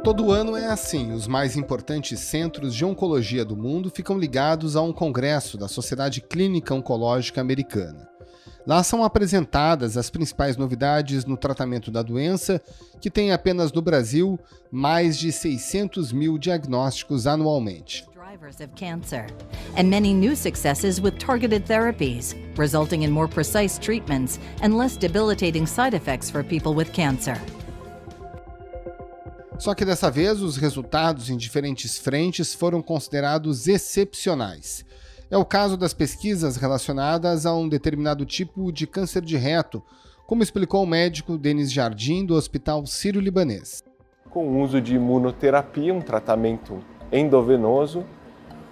Todo ano é assim, os mais importantes centros de oncologia do mundo ficam ligados a um congresso da Sociedade Clínica Oncológica Americana. Lá são apresentadas as principais novidades no tratamento da doença, que tem apenas no Brasil mais de 600 mil diagnósticos anualmente. Drivers of cancer, and many new successes with targeted therapies, resulting in more precise treatments and less debilitating side effects for people with cancer. Só que dessa vez os resultados em diferentes frentes foram considerados excepcionais. É o caso das pesquisas relacionadas a um determinado tipo de câncer de reto, como explicou o médico Denis Jardim, do Hospital Sírio-Libanês. Com o uso de imunoterapia, um tratamento endovenoso,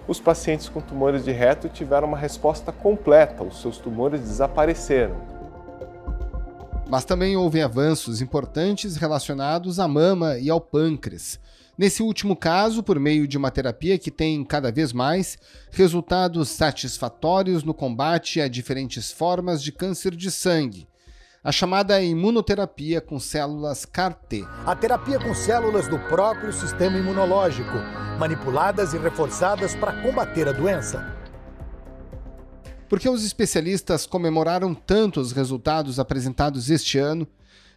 os pacientes com tumores de reto tiveram uma resposta completa, os seus tumores desapareceram. Mas também houve avanços importantes relacionados à mama e ao pâncreas. Nesse último caso, por meio de uma terapia que tem cada vez mais resultados satisfatórios no combate a diferentes formas de câncer de sangue. A chamada imunoterapia com células CAR-T. A terapia com células do próprio sistema imunológico, manipuladas e reforçadas para combater a doença. Por que os especialistas comemoraram tanto os resultados apresentados este ano?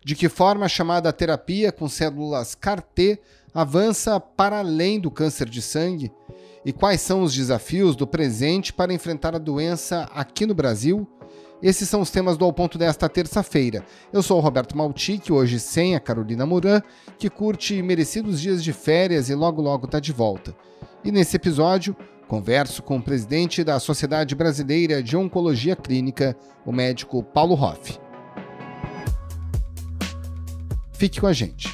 De que forma a chamada terapia com células CAR-T avança para além do câncer de sangue? E quais são os desafios do presente para enfrentar a doença aqui no Brasil? Esses são os temas do Ao Ponto desta terça-feira. Eu sou o Roberto Maltic, hoje sem a Carolina Moran, que curte merecidos dias de férias e logo está de volta. E nesse episódio, converso com o presidente da Sociedade Brasileira de Oncologia Clínica, o médico Paulo Hoff. Fique com a gente.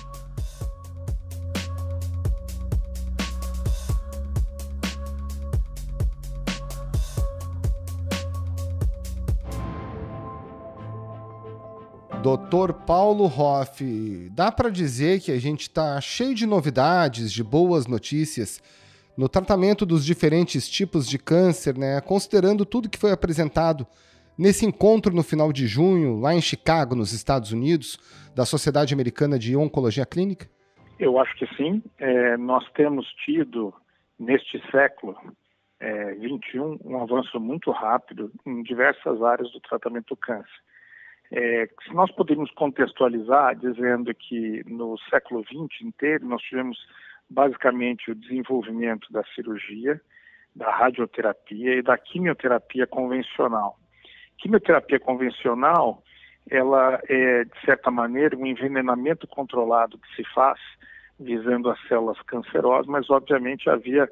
Dr. Paulo Hoff, dá para dizer que a gente está cheio de novidades, de boas notícias no tratamento dos diferentes tipos de câncer, né? Considerando tudo que foi apresentado nesse encontro no final de junho, lá em Chicago, nos Estados Unidos, da Sociedade Americana de Oncologia Clínica? Eu acho que sim. Nós temos tido, neste século XXI, um avanço muito rápido em diversas áreas do tratamento do câncer. Se nós podemos contextualizar dizendo que no século XX inteiro nós tivemos basicamente o desenvolvimento da cirurgia, da radioterapia e da quimioterapia convencional. Quimioterapia convencional, ela é, de certa maneira, um envenenamento controlado que se faz visando as células cancerosas, mas obviamente havia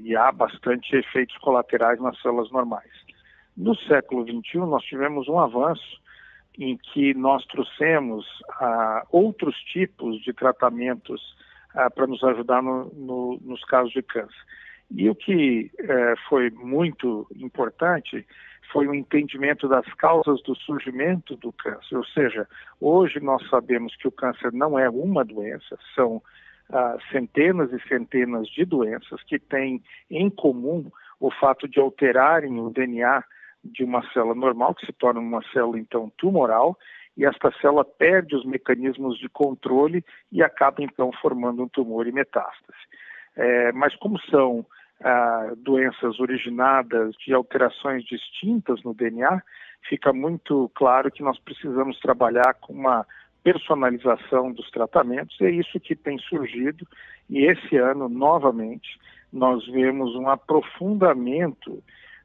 e há bastante efeitos colaterais nas células normais. No século XXI nós tivemos um avanço em que nós trouxemos outros tipos de tratamentos para nos ajudar nos casos de câncer. E o que foi muito importante foi o entendimento das causas do surgimento do câncer. Ou seja, hoje nós sabemos que o câncer não é uma doença, são centenas e centenas de doenças que têm em comum o fato de alterarem o DNA de uma célula normal, que se torna uma célula, então, tumoral, e esta célula perde os mecanismos de controle e acaba, então, formando um tumor e metástase. Mas como são doenças originadas de alterações distintas no DNA, fica muito claro que nós precisamos trabalhar com uma personalização dos tratamentos, e é isso que tem surgido, e esse ano, novamente, nós vemos um aprofundamento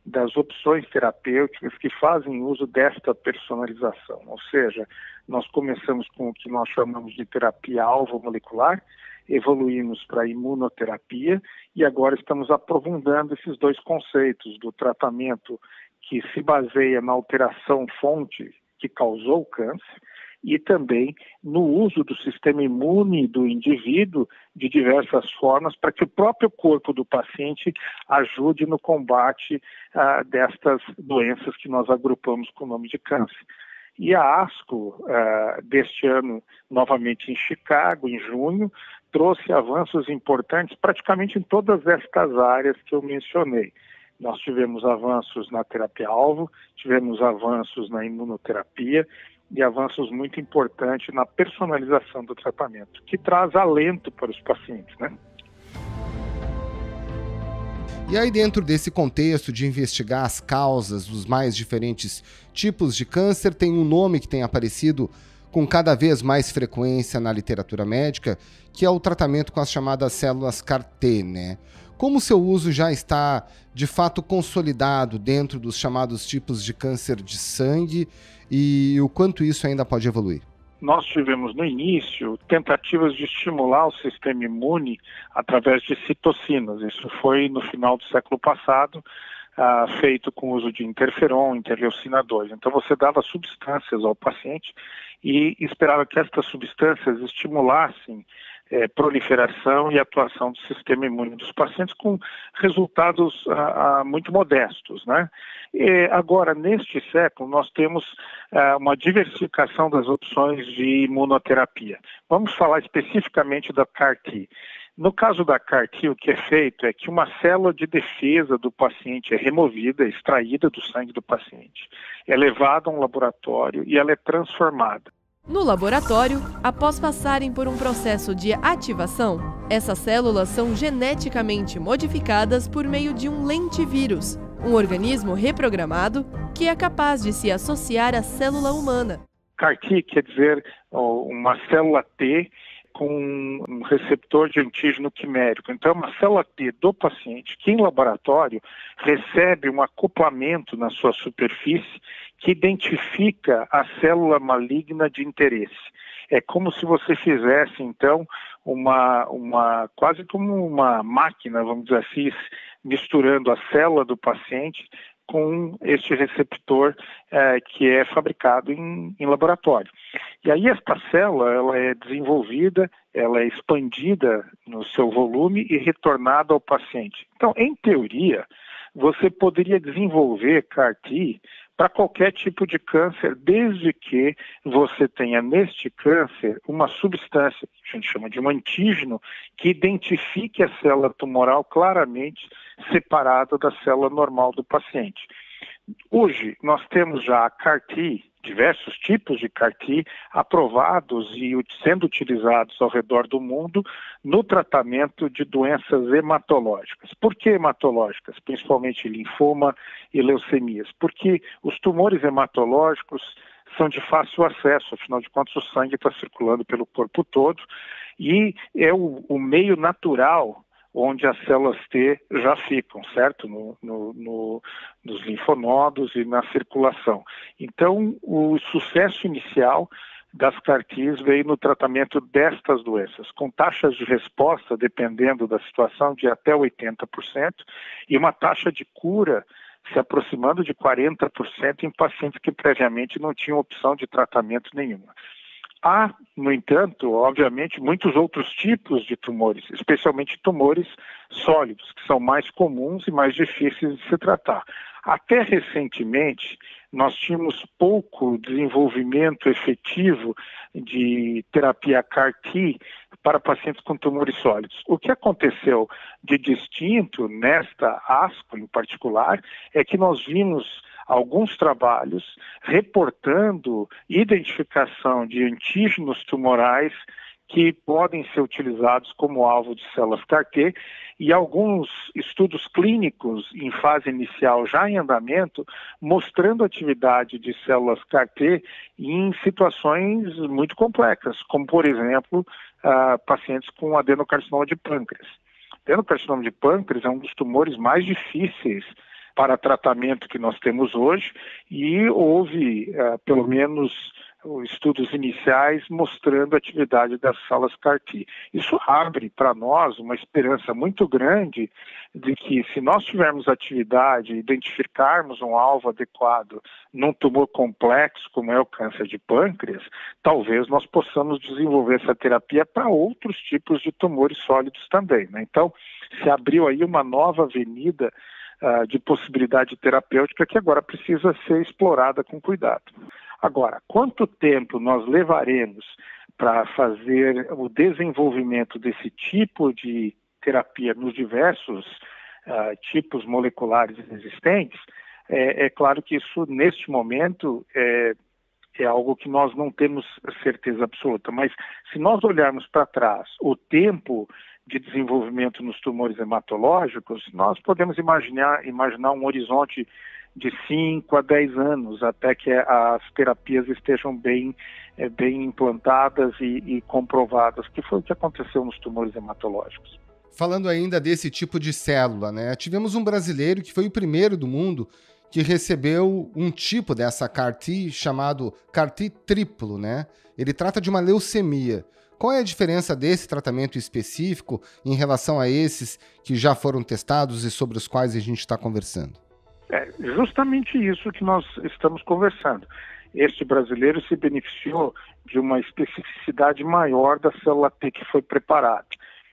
das opções terapêuticas que fazem uso desta personalização. Ou seja, nós começamos com o que nós chamamos de terapia alvo molecular, evoluímos para a imunoterapia e agora estamos aprofundando esses dois conceitos do tratamento que se baseia na alteração fonte que causou o câncer e também no uso do sistema imune do indivíduo de diversas formas para que o próprio corpo do paciente ajude no combate destas doenças que nós agrupamos com o nome de câncer. E a ASCO, deste ano, novamente em Chicago, em junho, trouxe avanços importantes praticamente em todas estas áreas que eu mencionei. Nós tivemos avanços na terapia-alvo, tivemos avanços na imunoterapia e avanços muito importantes na personalização do tratamento, que traz alento para os pacientes, né? E aí, dentro desse contexto de investigar as causas dos mais diferentes tipos de câncer, tem um nome que tem aparecido com cada vez mais frequência na literatura médica, que é o tratamento com as chamadas células CAR-T, né? Como o seu uso já está, de fato, consolidado dentro dos chamados tipos de câncer de sangue e o quanto isso ainda pode evoluir? Nós tivemos no início tentativas de estimular o sistema imune através de citocinas. Isso foi no final do século passado, feito com o uso de interferon, interleucina 2. Então você dava substâncias ao paciente e esperava que estas substâncias estimulassem proliferação e atuação do sistema imune dos pacientes com resultados muito modestos, né? E agora, neste século, nós temos uma diversificação das opções de imunoterapia. Vamos falar especificamente da CAR-T. No caso da CAR-T, o que é feito é que uma célula de defesa do paciente é removida, extraída do sangue do paciente, é levada a um laboratório e ela é transformada. No laboratório, após passarem por um processo de ativação, essas células são geneticamente modificadas por meio de um lentivírus, um organismo reprogramado que é capaz de se associar à célula humana. CAR-T quer dizer uma célula T com um receptor de antígeno quimérico. Então, é uma célula T do paciente que, em laboratório, recebe um acoplamento na sua superfície que identifica a célula maligna de interesse. É como se você fizesse, então, quase como uma máquina, vamos dizer assim, misturando a célula do paciente com este receptor que é fabricado em laboratório. E aí esta célula ela é desenvolvida, ela é expandida no seu volume e retornada ao paciente. Então, em teoria, você poderia desenvolver CAR-T para qualquer tipo de câncer, desde que você tenha neste câncer uma substância, que a gente chama de um antígeno, que identifique a célula tumoral claramente separada da célula normal do paciente. Hoje, nós temos já a CAR-T, diversos tipos de CAR-T aprovados e sendo utilizados ao redor do mundo no tratamento de doenças hematológicas. Por que hematológicas? Principalmente linfoma e leucemias. Porque os tumores hematológicos são de fácil acesso, afinal de contas o sangue está circulando pelo corpo todo e é o meio natural onde as células T já ficam, certo? Nos linfonodos e na circulação. Então, o sucesso inicial das CAR-Ts veio no tratamento destas doenças, com taxas de resposta, dependendo da situação, de até 80%, e uma taxa de cura se aproximando de 40% em pacientes que previamente não tinham opção de tratamento nenhuma. Há, no entanto, obviamente, muitos outros tipos de tumores, especialmente tumores sólidos, que são mais comuns e mais difíceis de se tratar. Até recentemente, nós tínhamos pouco desenvolvimento efetivo de terapia CAR-T para pacientes com tumores sólidos. O que aconteceu de distinto nesta ASCO em particular é que nós vimos alguns trabalhos reportando identificação de antígenos tumorais que podem ser utilizados como alvo de células CAR-T e alguns estudos clínicos em fase inicial já em andamento mostrando a atividade de células CAR-T em situações muito complexas, como por exemplo pacientes com adenocarcinoma de pâncreas. Adenocarcinoma de pâncreas é um dos tumores mais difíceis para tratamento que nós temos hoje e houve pelo menos estudos iniciais mostrando a atividade das células CAR-T. Isso abre para nós uma esperança muito grande de que se nós tivermos atividade e identificarmos um alvo adequado num tumor complexo como é o câncer de pâncreas, talvez nós possamos desenvolver essa terapia para outros tipos de tumores sólidos também, né? Então, se abriu aí uma nova avenida de possibilidade terapêutica que agora precisa ser explorada com cuidado. Agora, quanto tempo nós levaremos para fazer o desenvolvimento desse tipo de terapia nos diversos tipos moleculares existentes, é claro que isso, neste momento, é algo que nós não temos certeza absoluta. Mas, se nós olharmos para trás, o tempo de desenvolvimento nos tumores hematológicos, nós podemos imaginar um horizonte de 5 a 10 anos, até que as terapias estejam bem implantadas e comprovadas, que foi o que aconteceu nos tumores hematológicos. Falando ainda desse tipo de célula, né? Tivemos um brasileiro que foi o primeiro do mundo que recebeu um tipo dessa CAR-T chamado CAR-T triplo, né? Ele trata de uma leucemia. Qual é a diferença desse tratamento específico em relação a esses que já foram testados e sobre os quais a gente está conversando? É justamente isso que nós estamos conversando. Este brasileiro se beneficiou de uma especificidade maior da célula T que foi preparada.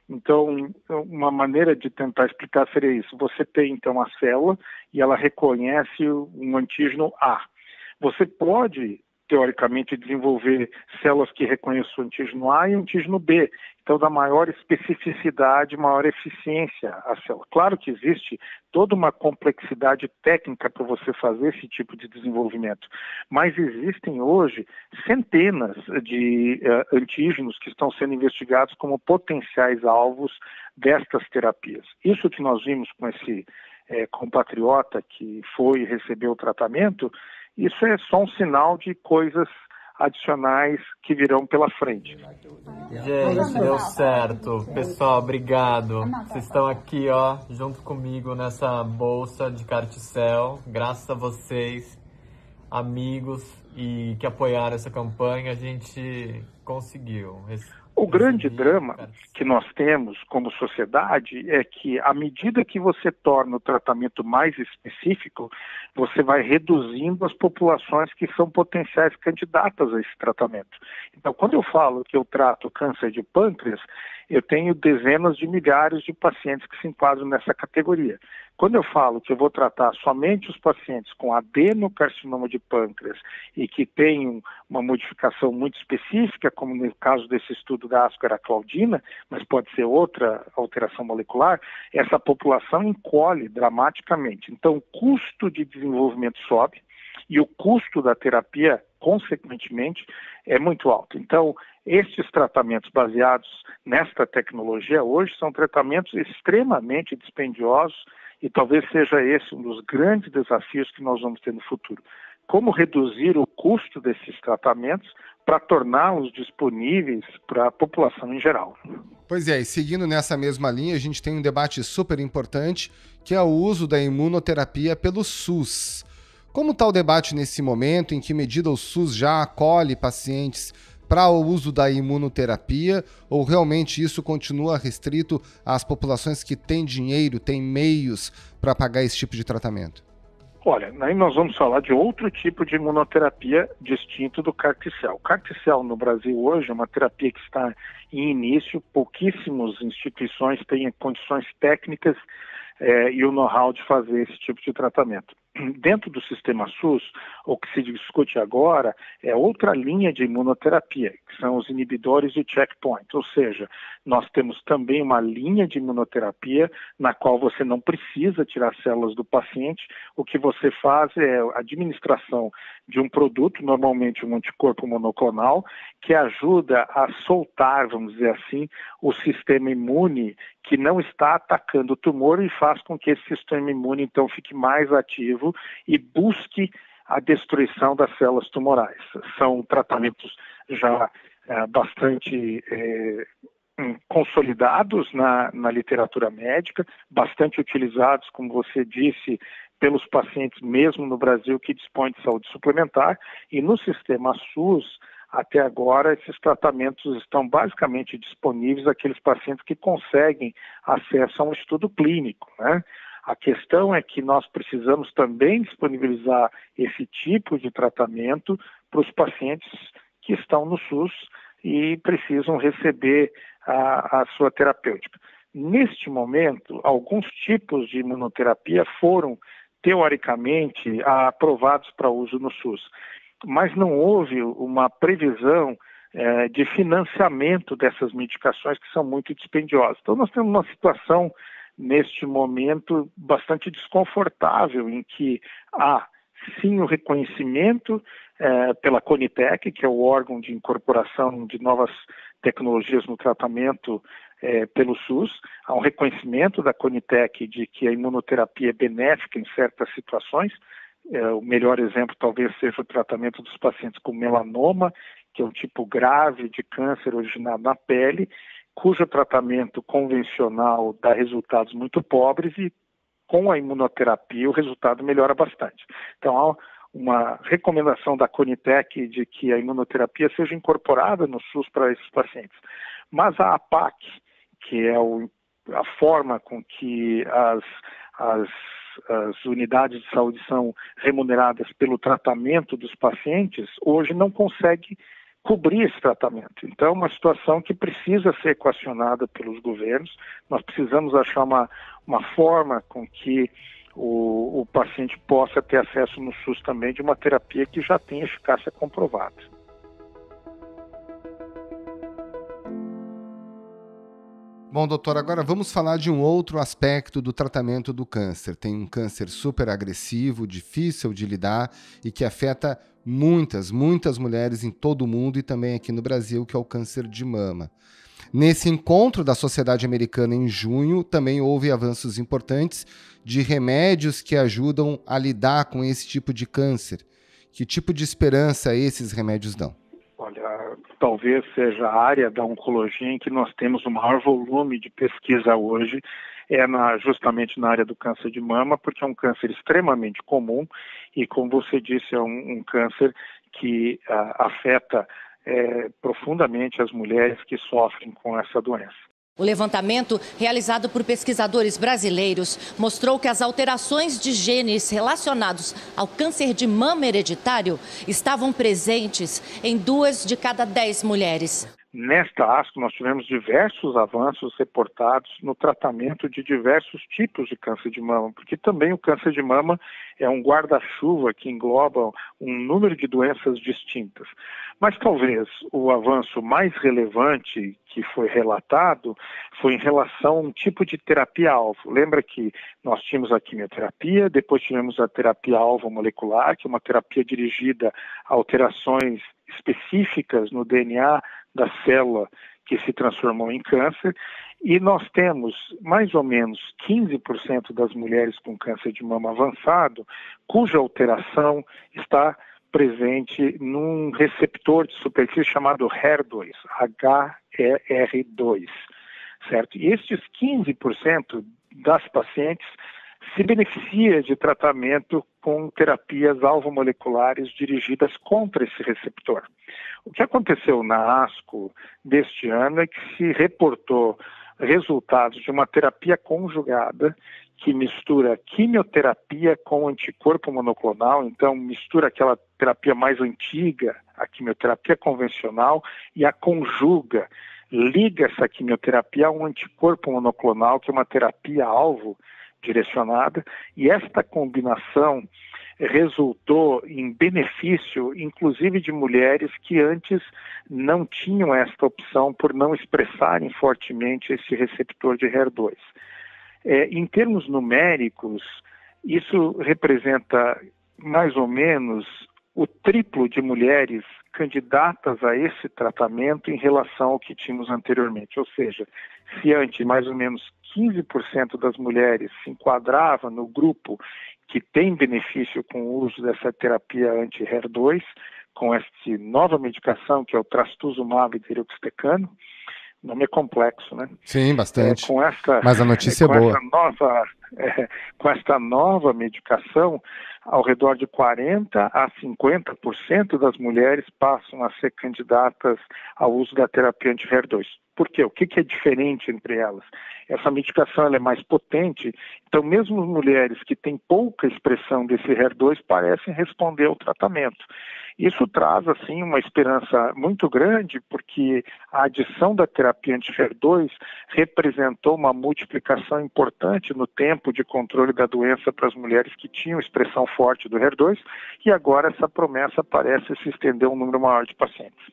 Então, uma maneira de tentar explicar seria isso. Você tem, então, a célula e ela reconhece um antígeno A. Você pode, teoricamente, desenvolver células que reconheçam o antígeno A e o antígeno B. Então, dá maior especificidade, maior eficiência à célula. Claro que existe toda uma complexidade técnica para você fazer esse tipo de desenvolvimento, mas existem hoje centenas de antígenos que estão sendo investigados como potenciais alvos destas terapias. Isso que nós vimos com esse compatriota que foi e recebeu o tratamento, isso é só um sinal de coisas adicionais que virão pela frente. Gente, deu certo. Pessoal, obrigado. Vocês estão aqui, junto comigo nessa bolsa de Carticel. Graças a vocês, amigos, e que apoiaram essa campanha, a gente conseguiu. O grande drama que nós temos como sociedade é que, à medida que você torna o tratamento mais específico, você vai reduzindo as populações que são potenciais candidatas a esse tratamento. Então, quando eu falo que eu trato câncer de pâncreas, eu tenho dezenas de milhares de pacientes que se enquadram nessa categoria. Quando eu falo que eu vou tratar somente os pacientes com adenocarcinoma de pâncreas e que têm uma modificação muito específica, como no caso desse estudo da asparagina, mas pode ser outra alteração molecular, essa população encolhe dramaticamente. Então, o custo de desenvolvimento sobe e o custo da terapia, consequentemente, é muito alto. Então, estes tratamentos baseados nesta tecnologia hoje são tratamentos extremamente dispendiosos e talvez seja esse um dos grandes desafios que nós vamos ter no futuro. Como reduzir o custo desses tratamentos para torná-los disponíveis para a população em geral. Pois é, e seguindo nessa mesma linha, a gente tem um debate super importante, que é o uso da imunoterapia pelo SUS. Como está o debate nesse momento? Em que medida o SUS já acolhe pacientes para o uso da imunoterapia, ou realmente isso continua restrito às populações que têm dinheiro, têm meios para pagar esse tipo de tratamento? Olha, aí nós vamos falar de outro tipo de imunoterapia distinto do CAR-T-cell. O CAR-T-cell no Brasil hoje é uma terapia que está em início, pouquíssimas instituições têm condições técnicas e o know-how de fazer esse tipo de tratamento. Dentro do sistema SUS, o que se discute agora é outra linha de imunoterapia, que são os inibidores de checkpoint, ou seja, nós temos também uma linha de imunoterapia na qual você não precisa tirar células do paciente, o que você faz é a administração de um produto, normalmente um anticorpo monoclonal, que ajuda a soltar, vamos dizer assim, o sistema imune que não está atacando o tumor e faz com que esse sistema imune então fique mais ativo e busque a destruição das células tumorais. São tratamentos já bastante consolidados na literatura médica, bastante utilizados, como você disse, pelos pacientes mesmo no Brasil que dispõem de saúde suplementar, e no sistema SUS, até agora, esses tratamentos estão basicamente disponíveis àqueles pacientes que conseguem acesso a um estudo clínico, né? A questão é que nós precisamos também disponibilizar esse tipo de tratamento para os pacientes que estão no SUS e precisam receber a sua terapêutica. Neste momento, alguns tipos de imunoterapia foram, teoricamente, aprovados para uso no SUS, mas não houve uma previsão de financiamento dessas medicações que são muito dispendiosas. Então, nós temos uma situação neste momento bastante desconfortável, em que há sim o reconhecimento pela Conitec, que é o órgão de incorporação de novas tecnologias no tratamento pelo SUS. Há um reconhecimento da Conitec de que a imunoterapia é benéfica em certas situações. O melhor exemplo talvez seja o tratamento dos pacientes com melanoma, que é um tipo grave de câncer originado na pele, cujo tratamento convencional dá resultados muito pobres e com a imunoterapia o resultado melhora bastante. Então há uma recomendação da Conitec de que a imunoterapia seja incorporada no SUS para esses pacientes. Mas a APAC, que é a forma com que as unidades de saúde são remuneradas pelo tratamento dos pacientes, hoje não consegue cobrir esse tratamento. Então, é uma situação que precisa ser equacionada pelos governos. Nós precisamos achar uma forma com que o paciente possa ter acesso no SUS também de uma terapia que já tem eficácia comprovada. Bom, doutor, agora vamos falar de um outro aspecto do tratamento do câncer. Tem um câncer super agressivo, difícil de lidar e que afeta muitas mulheres em todo o mundo e também aqui no Brasil, que é o câncer de mama. Nesse encontro da Sociedade Americana em junho, também houve avanços importantes de remédios que ajudam a lidar com esse tipo de câncer. Que tipo de esperança esses remédios dão? Olha, talvez seja a área da oncologia em que nós temos o maior volume de pesquisa hoje, justamente na área do câncer de mama, porque é um câncer extremamente comum e, como você disse, é um câncer que afeta profundamente as mulheres que sofrem com essa doença. O levantamento, realizado por pesquisadores brasileiros, mostrou que as alterações de genes relacionados ao câncer de mama hereditário estavam presentes em 2 de cada 10 mulheres. Nesta ASCO, nós tivemos diversos avanços reportados no tratamento de diversos tipos de câncer de mama, porque também o câncer de mama é um guarda-chuva que engloba um número de doenças distintas. Mas talvez o avanço mais relevante que foi relatado foi em relação a um tipo de terapia-alvo. Lembra que nós tínhamos a quimioterapia, depois tivemos a terapia-alvo molecular, que é uma terapia dirigida a alterações específicas no DNA da célula que se transformou em câncer, e nós temos mais ou menos 15% das mulheres com câncer de mama avançado, cuja alteração está presente num receptor de superfície chamado HER2, HER2, certo? E estes 15% das pacientes se beneficia de tratamento com terapias alvomoleculares dirigidas contra esse receptor. O que aconteceu na ASCO deste ano é que se reportou resultados de uma terapia conjugada que mistura quimioterapia com anticorpo monoclonal, então mistura aquela terapia mais antiga, a quimioterapia convencional, e a conjuga, liga essa quimioterapia a um anticorpo monoclonal, que é uma terapia-alvo direcionada, e esta combinação resultou em benefício, inclusive de mulheres que antes não tinham esta opção por não expressarem fortemente esse receptor de HER2. Em termos numéricos, isso representa mais ou menos o triplo de mulheres candidatas a esse tratamento em relação ao que tínhamos anteriormente. Ou seja, se antes mais ou menos 15% das mulheres se enquadrava no grupo que tem benefício com o uso dessa terapia anti-HER2, com essa nova medicação que é o trastuzumab deruxtecano. O nome é complexo, né? Sim, bastante. Mas a notícia é boa. Com esta nova medicação, ao redor de 40% a 50% das mulheres passam a ser candidatas ao uso da terapia anti-HER2. Por quê? O que é diferente entre elas? Essa medicação ela é mais potente, então mesmo mulheres que têm pouca expressão desse HER2 parecem responder ao tratamento. Isso traz, assim, uma esperança muito grande, porque a adição da terapia anti-HER2 representou uma multiplicação importante no tempo de controle da doença para as mulheres que tinham expressão forte do HER2, e agora essa promessa parece se estender a um número maior de pacientes.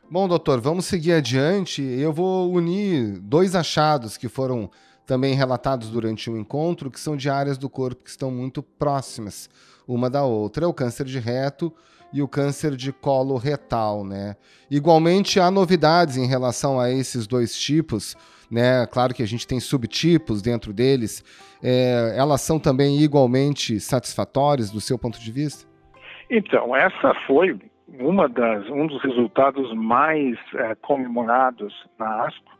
Bom, doutor, vamos seguir adiante. Eu vou unir 2 achados que foram também relatados durante um encontro, que são de áreas do corpo que estão muito próximas uma da outra. É o câncer de reto e o câncer de colo retal, né? Igualmente, há novidades em relação a esses dois tipos, né? Claro que a gente tem subtipos dentro deles. Elas são também igualmente satisfatórias do seu ponto de vista? Então, essa foi um dos resultados mais comemorados na ASCO,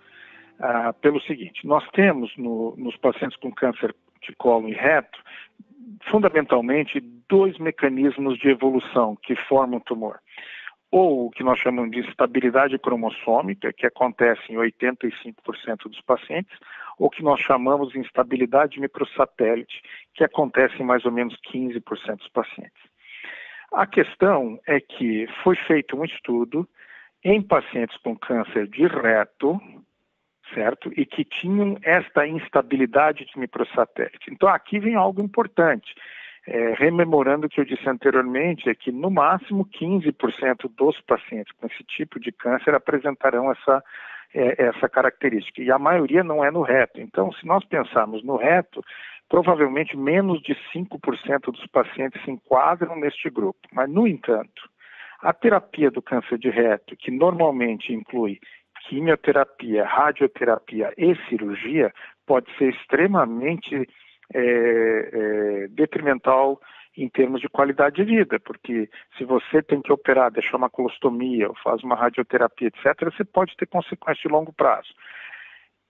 pelo seguinte: nós temos nos pacientes com câncer de colo e reto, fundamentalmente, dois mecanismos de evolução que formam o tumor. Ou o que nós chamamos de instabilidade cromossômica, que acontece em 85% dos pacientes, ou o que nós chamamos de instabilidade microsatélite, que acontece em mais ou menos 15% dos pacientes. A questão é que foi feito um estudo em pacientes com câncer de reto, certo? E que tinham esta instabilidade de microsatélite. Então, aqui vem algo importante. Rememorando o que eu disse anteriormente, é que no máximo 15% dos pacientes com esse tipo de câncer apresentarão essa característica. E a maioria não é no reto. Então, se nós pensarmos no reto, provavelmente menos de 5% dos pacientes se enquadram neste grupo. Mas, no entanto, a terapia do câncer de reto, que normalmente inclui quimioterapia, radioterapia e cirurgia, pode ser extremamente detrimental em termos de qualidade de vida, porque se você tem que operar, deixar uma colostomia ou faz uma radioterapia, etc., você pode ter consequências de longo prazo.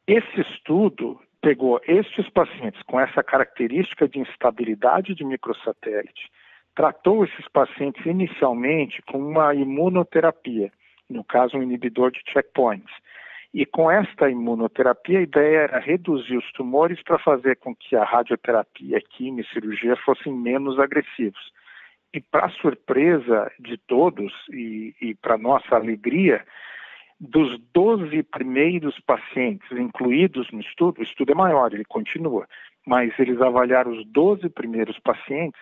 Esse estudo pegou estes pacientes com essa característica de instabilidade de microsatélite, tratou esses pacientes inicialmente com uma imunoterapia, no caso um inibidor de checkpoints. E com esta imunoterapia, a ideia era reduzir os tumores para fazer com que a radioterapia, a quimio e cirurgia fossem menos agressivos. E para surpresa de todos e para nossa alegria, dos 12 primeiros pacientes incluídos no estudo, o estudo é maior, ele continua, mas eles avaliaram os 12 primeiros pacientes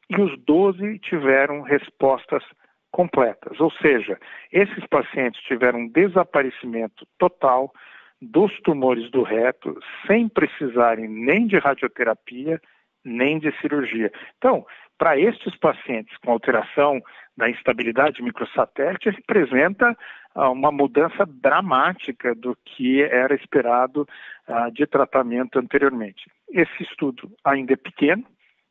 e os 12 tiveram respostas completas, ou seja, esses pacientes tiveram um desaparecimento total dos tumores do reto, sem precisarem nem de radioterapia, nem de cirurgia. Então, para estes pacientes com alteração da instabilidade microsatélite, representa uma mudança dramática do que era esperado de tratamento anteriormente. Esse estudo ainda é pequeno,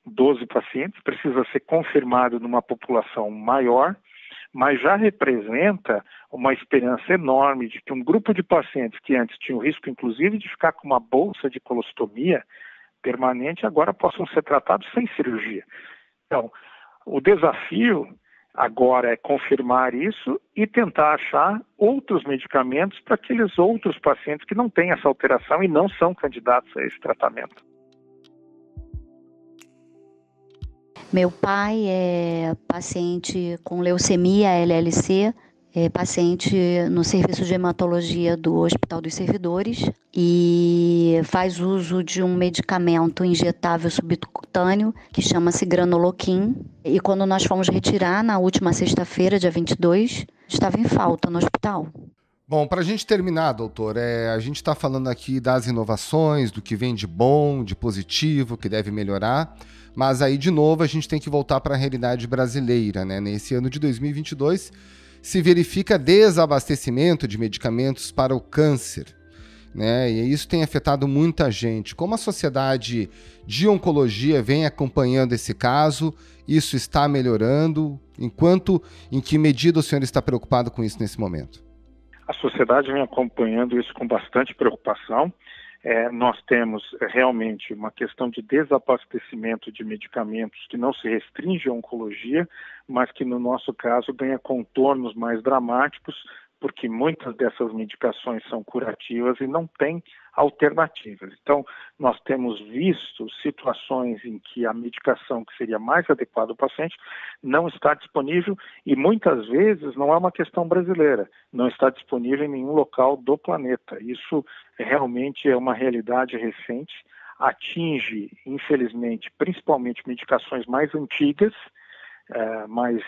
12 pacientes, precisa ser confirmado numa população maior, mas já representa uma esperança enorme de que um grupo de pacientes que antes tinham risco, inclusive, de ficar com uma bolsa de colostomia permanente, agora possam ser tratados sem cirurgia. Então, o desafio agora é confirmar isso e tentar achar outros medicamentos para aqueles outros pacientes que não têm essa alteração e não são candidatos a esse tratamento. Meu pai é paciente com leucemia LLC, é paciente no serviço de hematologia do Hospital dos Servidores e faz uso de um medicamento injetável subcutâneo que chama-se Granoloquin. E quando nós fomos retirar na última sexta-feira, dia 22, estava em falta no hospital. Bom, para a gente terminar, doutor, a gente está falando aqui das inovações, do que vem de bom, de positivo, que deve melhorar, mas aí, de novo, a gente tem que voltar para a realidade brasileira, né? Nesse ano de 2022, se verifica desabastecimento de medicamentos para o câncer, né? E isso tem afetado muita gente. Como a sociedade de oncologia vem acompanhando esse caso, isso está melhorando? Em que medida o senhor está preocupado com isso nesse momento? A sociedade vem acompanhando isso com bastante preocupação. Nós temos realmente uma questão de desabastecimento de medicamentos que não se restringe à oncologia, mas que no nosso caso ganha contornos mais dramáticos, porque muitas dessas medicações são curativas e não têm alternativas. Então, nós temos visto situações em que a medicação que seria mais adequada ao paciente não está disponível e muitas vezes não é uma questão brasileira, não está disponível em nenhum local do planeta. Isso realmente é uma realidade recente, atinge, infelizmente, principalmente medicações mais antigas, mais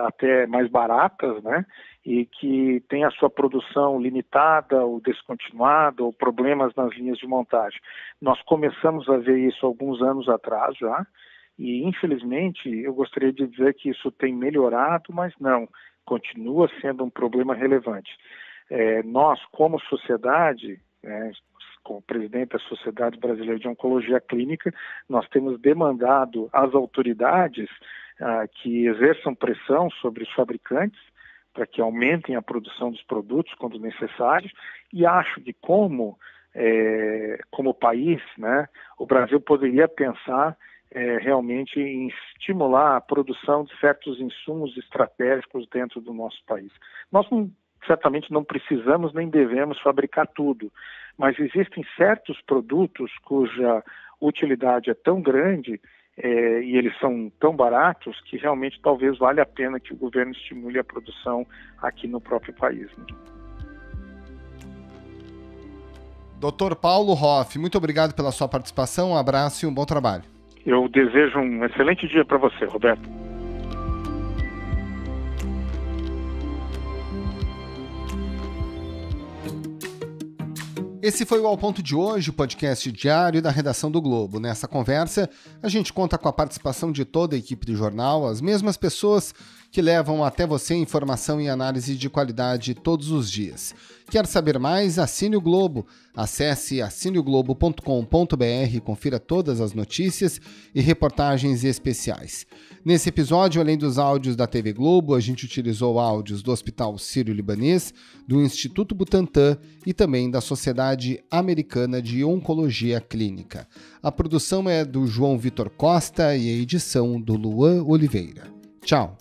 até mais baratas, né? E que tem a sua produção limitada ou descontinuada ou problemas nas linhas de montagem. Nós começamos a ver isso alguns anos atrás já e, infelizmente, eu gostaria de dizer que isso tem melhorado, mas não, continua sendo um problema relevante. Nós, como sociedade, como presidente da Sociedade Brasileira de Oncologia Clínica, nós temos demandado às autoridades que exerçam pressão sobre os fabricantes para que aumentem a produção dos produtos quando necessário, e acho que como país, né, o Brasil poderia pensar realmente em estimular a produção de certos insumos estratégicos dentro do nosso país. Nós certamente não precisamos nem devemos fabricar tudo, mas existem certos produtos cuja utilidade é tão grande e eles são tão baratos que realmente talvez valha a pena que o governo estimule a produção aqui no próprio país. Né? Dr. Paulo Hoff, muito obrigado pela sua participação, um abraço e um bom trabalho. Eu desejo um excelente dia para você, Roberto. Esse foi o Ao Ponto de hoje, o podcast diário da redação do Globo. Nessa conversa, a gente conta com a participação de toda a equipe do jornal, as mesmas pessoas que levam até você informação e análise de qualidade todos os dias. Quer saber mais? Assine o Globo. Acesse assineoglobo.com.br e confira todas as notícias e reportagens especiais. Nesse episódio, além dos áudios da TV Globo, a gente utilizou áudios do Hospital Sírio-Libanês, do Instituto Butantan e também da Sociedade Americana de Oncologia Clínica. A produção é do João Vitor Costa e a edição do Luan Oliveira. Tchau!